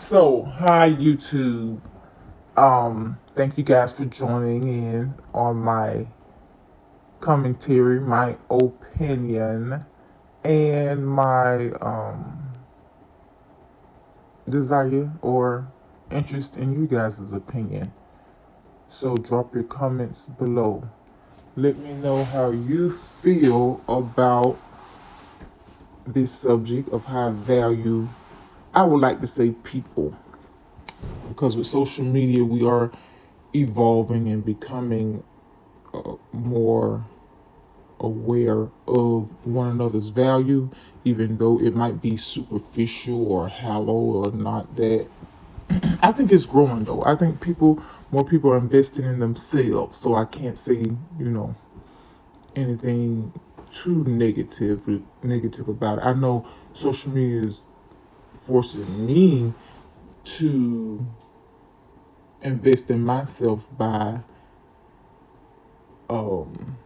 So, hi YouTube. Thank you guys for joining in on my commentary, my opinion, and my desire or interest in you guys' opinion. So, drop your comments below. Let me know how you feel about this subject of high value. I would like to say people, because with social media we are evolving and becoming more aware of one another's value, even though it might be superficial or hollow or not that. I think it's growing though. I think more people are investing in themselves. So I can't say, anything too negative about it. I know social media is forcing me to invest in myself by um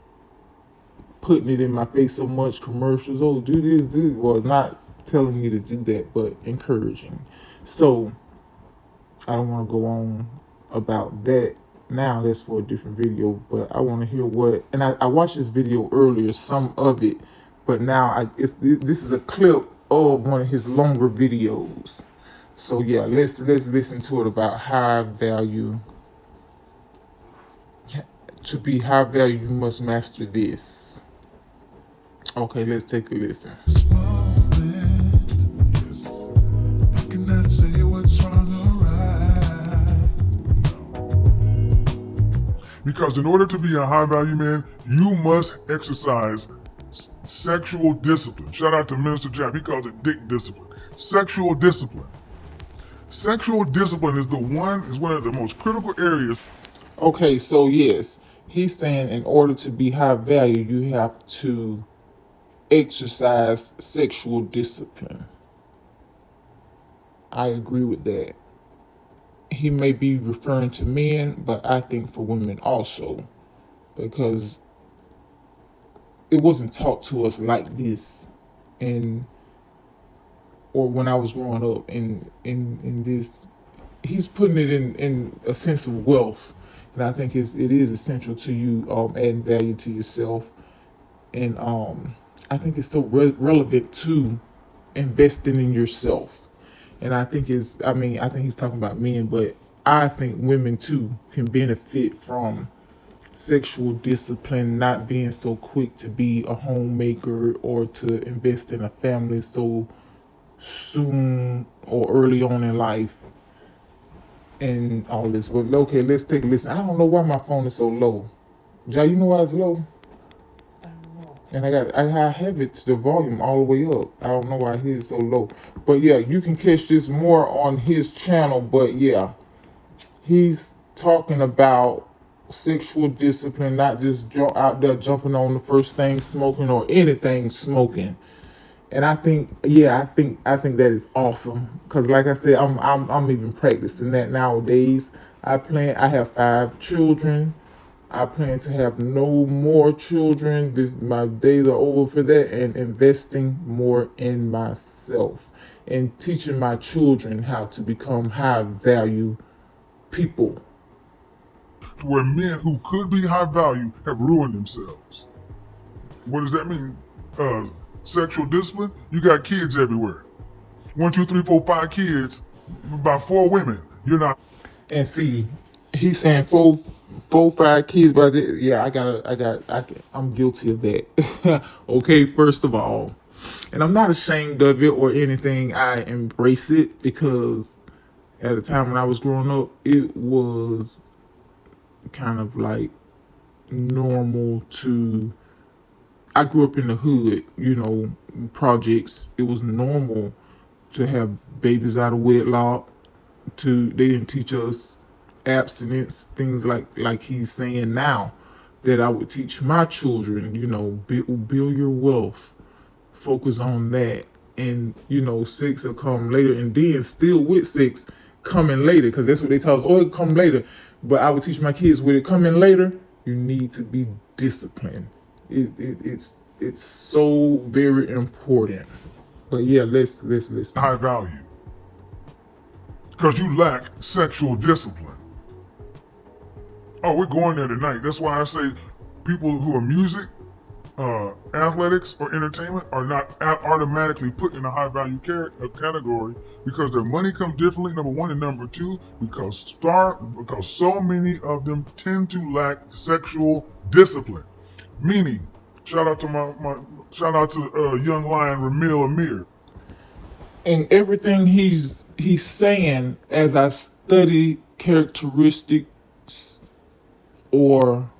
putting it in my face so much, commercials, oh, do this, do this. Well, not telling you to do that, but encouraging. So I don't want to go on about that now. That's for a different video, but I want to hear and I watched this video earlier, some of it, but now this is a clip of one of his longer videos. So yeah, let's listen to it about high value. To be high value, you must master this. Okay, let's take a listen. Because in order to be a high value man, you must exercise sexual discipline. Shout out to Minister Jack, he calls it dick discipline. Sexual discipline. Sexual discipline is one of the most critical areas. Okay, so yes, he's saying in order to be high value, you have to exercise sexual discipline. I agree with that. He may be referring to men, but I think for women also, because it wasn't taught to us like this, and or when I was growing up. In this, he's putting it in a sense of wealth, and I think it is essential to you adding value to yourself, and I think it's so relevant to investing in yourself. And I think I think he's talking about men, but I think women too can benefit from sexual discipline, not being so quick to be a homemaker or to invest in a family so soon or early on in life and all this. But okay, let's take a listen. I don't know why my phone is so low. Ja, you know why it's low? And I have it to the volume all the way up. I don't know why his is so low. But yeah, you can catch this more on his channel. But yeah, he's talking about sexual discipline, not just out there jumping on the first thing smoking or anything smoking. And I think, yeah, I think that is awesome. Cause like I said, I'm even practicing that nowadays. I have 5 children. I plan to have no more children. My days are over for that, and investing more in myself and teaching my children how to become high value people. Where men who could be high value have ruined themselves. What does that mean? Sexual discipline? You got kids everywhere. 1, 2, 3, 4, 5 kids by 4 women. You're not. And see, he's saying 5 kids, but yeah, I'm guilty of that. Okay, first of all, and I'm not ashamed of it or anything. I embrace it because at the time when I was growing up, it was kind of like normal to. I grew up in the hood, projects. It was normal to have babies out of wedlock. They didn't teach us abstinence, things like he's saying now that I would teach my children. Build your wealth, focus on that, and sex will come later, and then still with sex coming later, because that's what they tell us. Oh, it come later, but I would teach my kids with it coming later. You need to be disciplined. It's so very important. But yeah, let's listen. High value. because you lack sexual discipline. Oh, we're going there tonight. That's why I say people who are music, athletics, or entertainment are not automatically put in a high value category because their money comes differently. Number one, and number two, because so many of them tend to lack sexual discipline. Meaning, shout out to shout out to young lion Ramil Amir. And everything he's saying, as I study characteristics or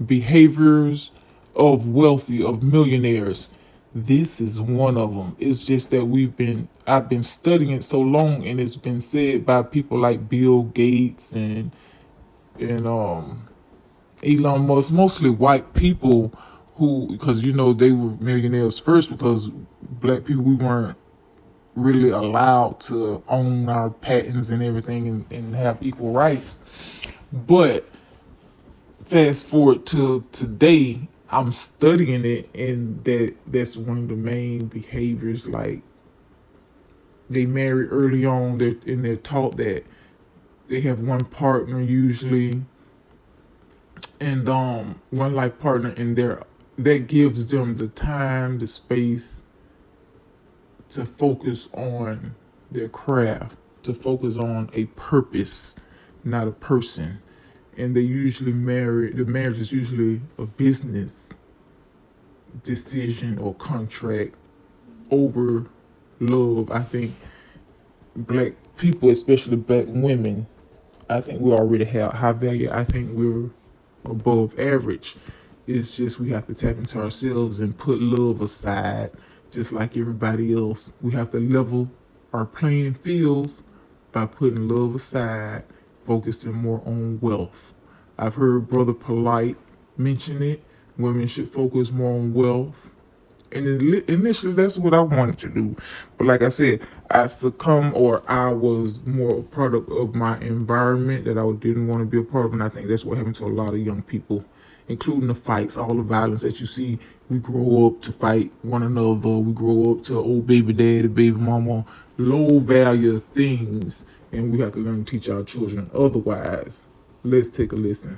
behaviors of wealthy, of millionaires, this is one of them. It's just that I've been studying it so long, and it's been said by people like Bill Gates and Elon Musk, mostly white people who, because they were millionaires first, because black people, we weren't really allowed to own our patents and everything, and have equal rights. But fast forward to today, I'm studying it, and that's one of the main behaviors. Like, they marry early on, they're taught that they have one partner usually, and one life partner, and that gives them the time, the space to focus on their craft, to focus on a purpose, not a person. And the marriage is usually a business decision or contract over love. I think black people, especially black women, I think we already have high value. I think we're above average. It's just we have to tap into ourselves and put love aside, just like everybody else. We have to level our playing fields by putting love aside, focusing more on wealth. I've heard Brother Polite mention it. Women should focus more on wealth. And initially, that's what I wanted to do. But like I said, I was more a product of my environment that I didn't want to be a part of. And I think that's what happened to a lot of young people, including the fights, all the violence that you see. We grow up to fight one another. We grow up to old baby daddy, baby mama, low value things. And we have to learn to teach our children otherwise. Let's take a listen.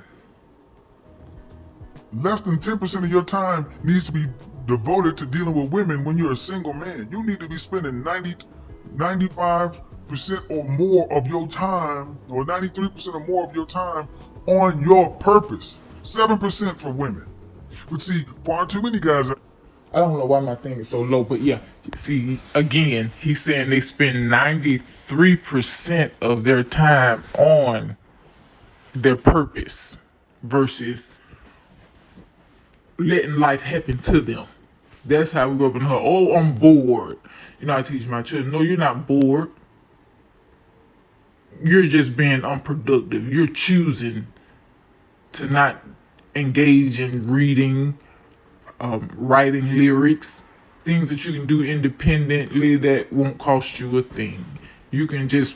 Less than 10% of your time needs to be devoted to dealing with women when you're a single man. You need to be spending 95% or more of your time, or 93% or more of your time on your purpose. 7% for women. But see, far too many guys are. I don't know why my thing is so low, but yeah, see, again, he's saying they spend 93% of their time on their purpose versus letting life happen to them. That's how we go up in her. Oh, I'm bored. I teach my children, no, you're not bored. You're just being unproductive. You're choosing to not engage in reading, writing lyrics, things that you can do independently that won't cost you a thing. You can just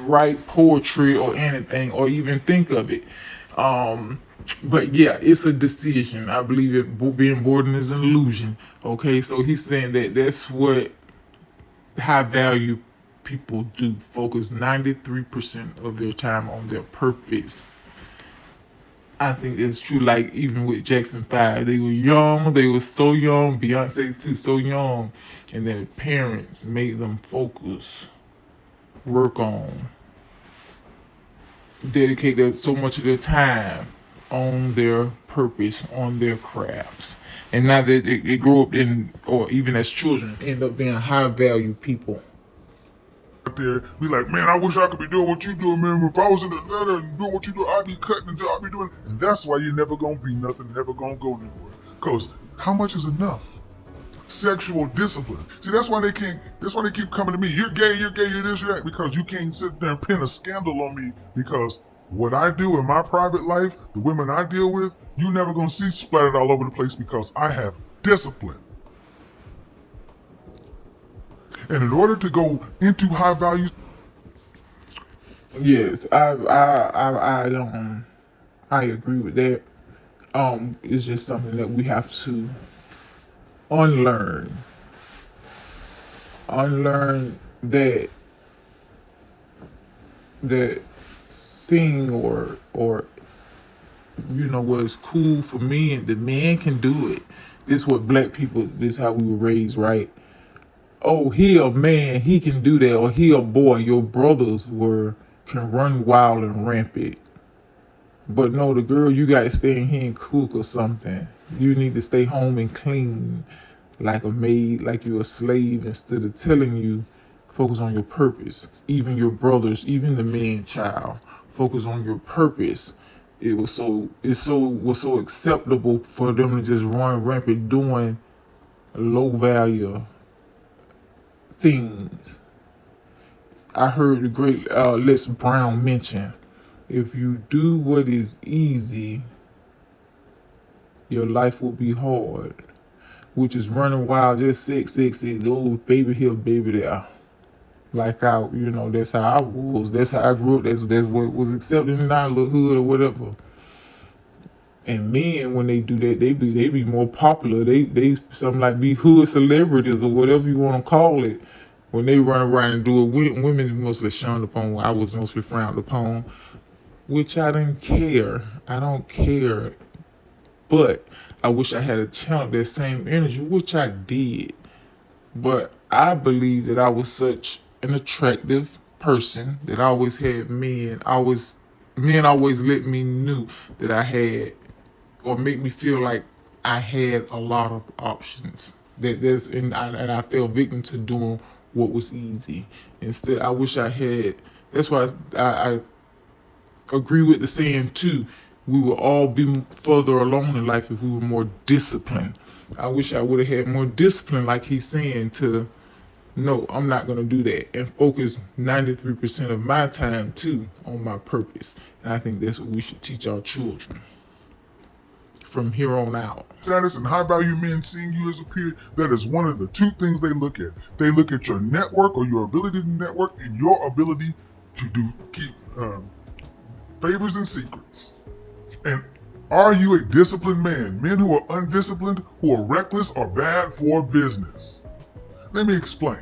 write poetry or anything, or even think of it. But yeah, it's a decision. I believe being bored is an illusion. Okay, so he's saying that that's what high value people do. Focus 93% of their time on their purpose. I think it's true. Like, even with Jackson 5, they were young. They were so young. Beyonce too, so young, and their parents made them focus, work on, dedicate so much of their time on their purpose, on their crafts. And now that they grow up or even as children, end up being high value people. Out there be like, man, I wish I could be doing what you do, man. If I was in the letter and doing what you do, I'd be cutting and I'd be doing. And that's why you're never gonna be nothing, never gonna go nowhere. Cause how much is enough? Sexual discipline. See, that's why they can't. That's why they keep coming to me. You're gay. You're gay. You're this. You're that. Because you can't sit there and pin a scandal on me. Because what I do in my private life, the women I deal with, you never gonna see splattered all over the place because I have discipline. And in order to go into high value, Yes, I agree with that. It's just something that we have to unlearn. Unlearn that that thing or what's cool for men, the man can do it. This what black people, this how we were raised, right? Oh, he a man, he can do that, or he a boy. Your brothers can run wild and rampant. But no, the girl, you gotta stay in here and cook or something. You need to stay home and clean like a maid, like you're a slave, instead of telling you, focus on your purpose. Even your brothers, even the man child, focus on your purpose. It was so acceptable for them to just run rampant doing low value things. I heard the great Les Brown mention, if you do what is easy, your life will be hard. Which is running wild, just six, oh baby here, baby there. Like that's how I was. That's how I grew up. That's what was accepted in our little hood or whatever. And men, when they do that, they be more popular. They something like be hood celebrities or whatever you want to call it. When they run around and do it, women mostly shunned upon. I was mostly frowned upon, which I didn't care. I don't care, but I wish I had a channel that same energy, which I did. But I believe that I was such an attractive person that I always had men always let me knew that I had, or make me feel like I had a lot of options. And I fell victim to doing what was easy. Instead, I wish I had. That's why I agree with the saying too. We would all be further along in life if we were more disciplined. I wish I would have had more discipline, like he's saying, to no, I'm not going to do that, and focus 93% of my time too on my purpose. And I think that's what we should teach our children from here on out. Status and high value men seeing you as a peer, that is one of the two things they look at. They look at your network or your ability to network and your ability to keep favors and secrets. And are you a disciplined man? Men who are undisciplined, who are reckless, are bad for business. Let me explain.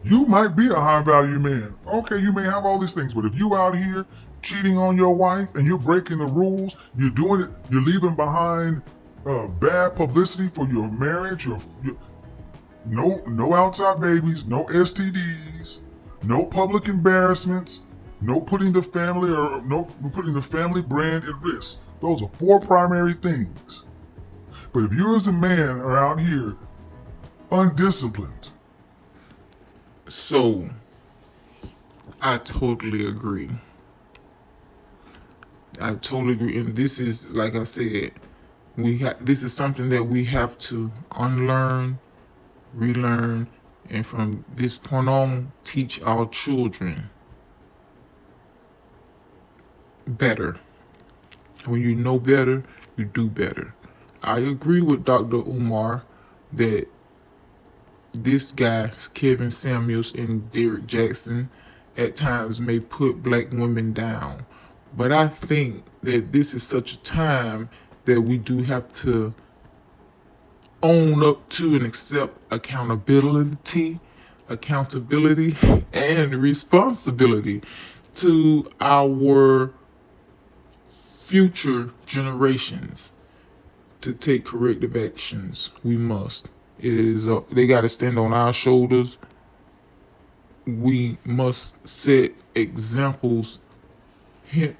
You might be a high value man. Okay, you may have all these things, but if you out here cheating on your wife and you're breaking the rules, you're doing it, you're leaving behind bad publicity for your marriage, no outside babies, no STDs, no public embarrassments, no putting the family brand at risk. Those are 4 primary things. But if you as a man are out here undisciplined. So, I totally agree. And this is, like I said, this is something that we have to unlearn, relearn, and from this point on, teach our children better. When you know better, you do better. I agree with Dr. Umar that this guy, K.Samuels and Derrick Jackson, at times may put black women down. But I think that this is such a time that we do have to own up to and accept accountability, and responsibility to our future generations to take corrective actions. We must. They got to stand on our shoulders. We must set examples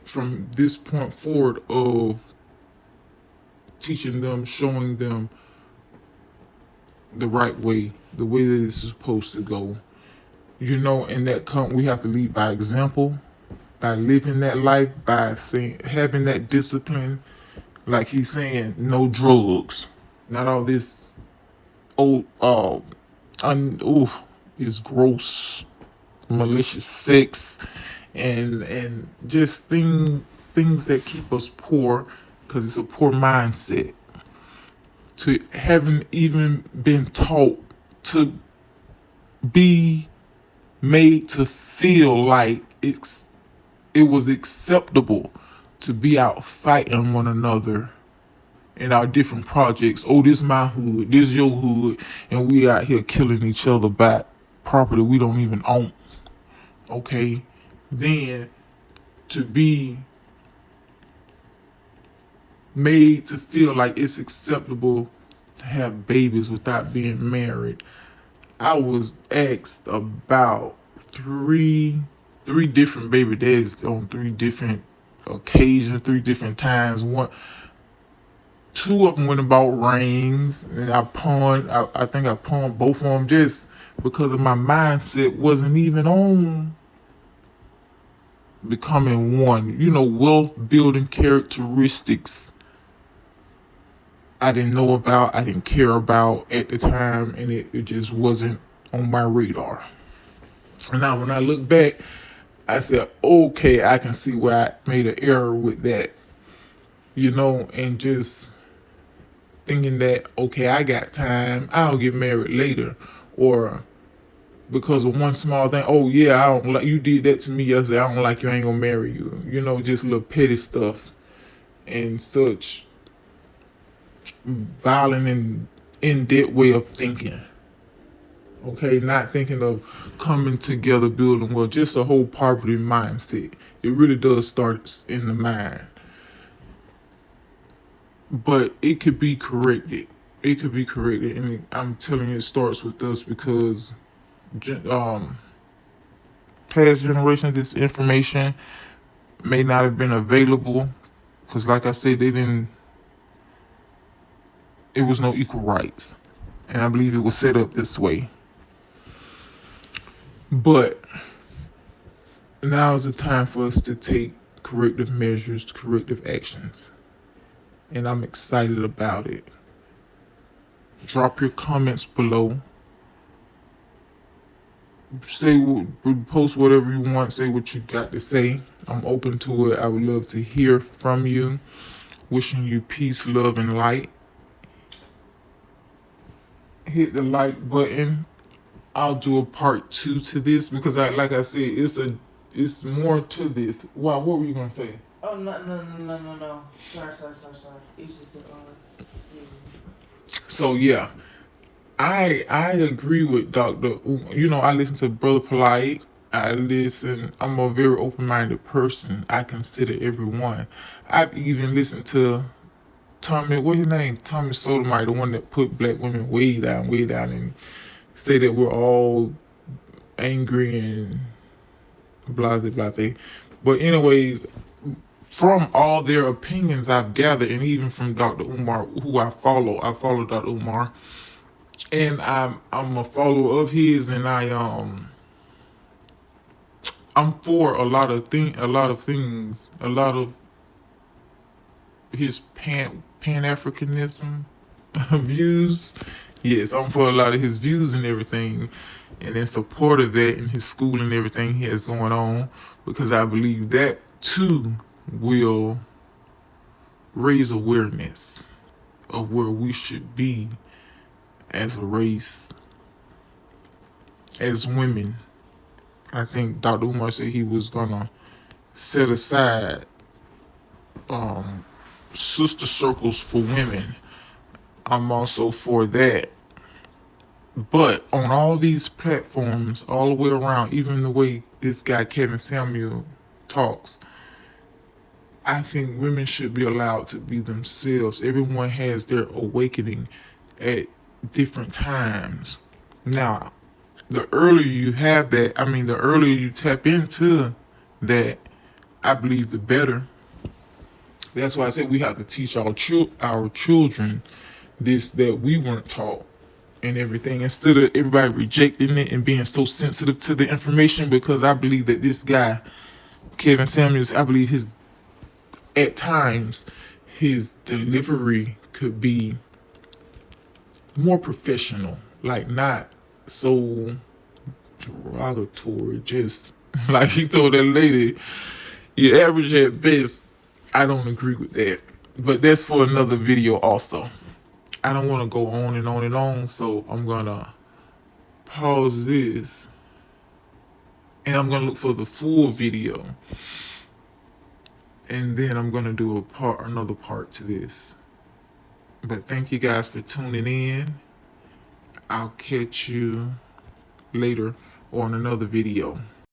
from this point forward of teaching them, showing them the right way, the way that it's supposed to go. And we have to lead by example, by living that life, by having that discipline. Like he's saying, no drugs, not all this is gross, malicious sex, and just things that keep us poor, because it's a poor mindset. To having even been taught to be made to feel like it was acceptable to be out fighting one another in our different projects. Oh, this my hood, this your hood, and we out here killing each other by property we don't even own. Okay, then to be made to feel like it's acceptable to have babies without being married. I was asked about three different baby daddies on three different occasions, three different times. Two of them went about rings, and I pawned. I think I pawned both of them just because of my mindset wasn't even on becoming one. Wealth building characteristics I didn't know about, I didn't care about at the time, and it just wasn't on my radar. And now when I look back, I said, okay, I can see where I made an error with that, and just thinking that, okay, I got time, I'll get married later. Or because of one small thing, oh yeah, I don't like you did that to me yesterday, I don't like you, I ain't gonna marry you. Just little petty stuff and such violent and in-depth way of thinking. Okay, not thinking of coming together, building well, just a whole poverty mindset. It really does start in the mind. But it could be corrected. It could be corrected. And I'm telling you, it starts with us because um, past generations, this information may not have been available. Because, like I said, it was no equal rights. And I believe it was set up this way. But now is the time for us to take corrective measures, corrective actions. And I'm excited about it. Drop your comments below. Post whatever you want, say what you got to say. I'm open to it. I would love to hear from you. Wishing you peace, love, and light. Hit the like button. I'll do a part 2 to this because like I said, it's more to this. Wow, what were you gonna say? Oh no. Sorry. It's just So yeah, I agree with Dr. I listen to Brother Polite. I'm a very open-minded person. I consider everyone. I've even listened to Tommy, what's his name? Tommy Sotomayor, the one that put black women way down, and say that we're all angry and blase. But anyways, from all their opinions I've gathered, and even from Dr. Umar, who I follow Dr. Umar, and I'm a follower of his, and I'm for a lot of things, a lot of his pan-Africanism views. Yes, I'm for a lot of his views and everything, and in support of that and his school and everything he has going on, because I believe that too will raise awareness of where we should be as a race, as women. I think Dr. Umar said he was gonna set aside sister circles for women. I'm also for that. But on all these platforms, all the way around, even the way this guy K.Samuels talks, I think women should be allowed to be themselves. Everyone has their awakening at different times. Now, the earlier you have that, the earlier you tap into that, I believe the better. That's why I said we have to teach our children this that we weren't taught and everything, instead of everybody rejecting it and being so sensitive to the information. Because I believe that this guy, K.Samuels, I believe at times his delivery could be more professional, like not so derogatory. Just like he told that lady, you're average at best. I don't agree with that, but that's for another video also. I don't want to go on and on and on, so I'm gonna pause this and I'm gonna look for the full video, and then I'm gonna do another part to this. But thank you guys for tuning in. I'll catch you later on another video.